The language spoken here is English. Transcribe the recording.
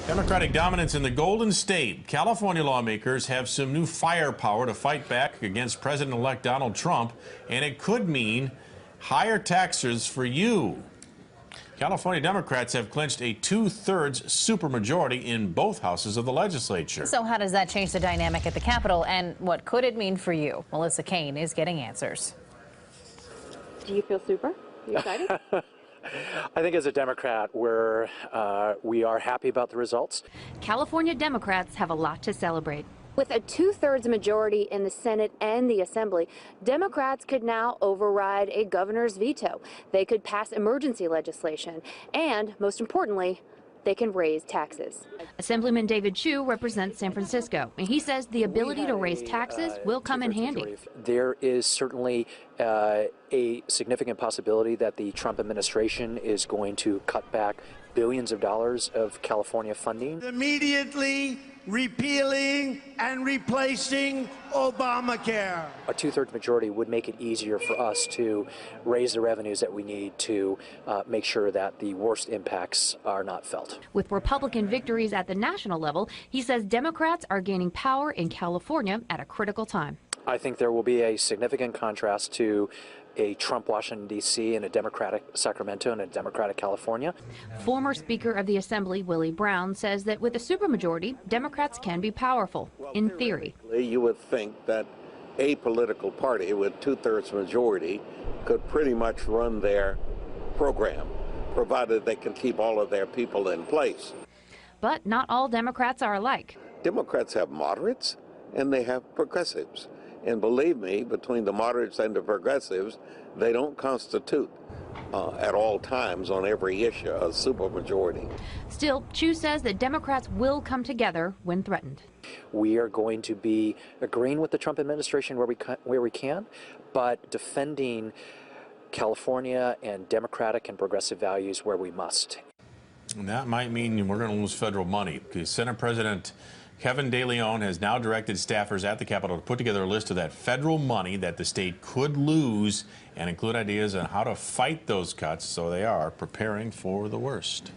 Democratic dominance in the Golden State. California lawmakers have some new firepower to fight back against President-elect Donald Trump, and it could mean higher taxes for you. California Democrats have clinched a two-thirds supermajority in both houses of the legislature. So how does that change the dynamic at the Capitol, and what could it mean for you? Melissa Kane is getting answers. Do you feel super? Are you excited? I think as a Democrat, we are happy about the results. California Democrats have a lot to celebrate. With a two-thirds majority in the Senate and the Assembly, Democrats could now override a governor's veto. They could pass emergency legislation, and most importantly, they can raise taxes. Assemblyman David Chu represents San Francisco, and he says the ability to raise taxes will come in handy. There is certainly a significant possibility that the Trump administration is going to cut back billions of dollars of California funding. Immediately repealing and replacing Obamacare. A two-thirds majority would make it easier for us to raise the revenues that we need to make sure that the worst impacts are not felt. With Republican victories at the national level, he says Democrats are gaining power in California at a critical time. I think there will be a significant contrast to a Trump Washington, D.C. and a Democratic Sacramento and a Democratic California. Former Speaker of the Assembly, Willie Brown, says that with a supermajority, Democrats can be powerful, in theory. You would think that a political party with two-thirds majority could pretty much run their program, provided they can keep all of their people in place. But not all Democrats are alike. Democrats have moderates and they have progressives. And believe me, between the moderates and the progressives, they don't constitute at all times on every issue a supermajority. Still, Chu says that Democrats will come together when threatened. We are going to be agreeing with the Trump administration where we can, but defending California and Democratic and progressive values where we must. And that might mean we're going to lose federal money, because Senate President Kevin De Leon has now directed staffers at the Capitol to put together a list of that federal money that the state could lose and include ideas on how to fight those cuts, so they are preparing for the worst.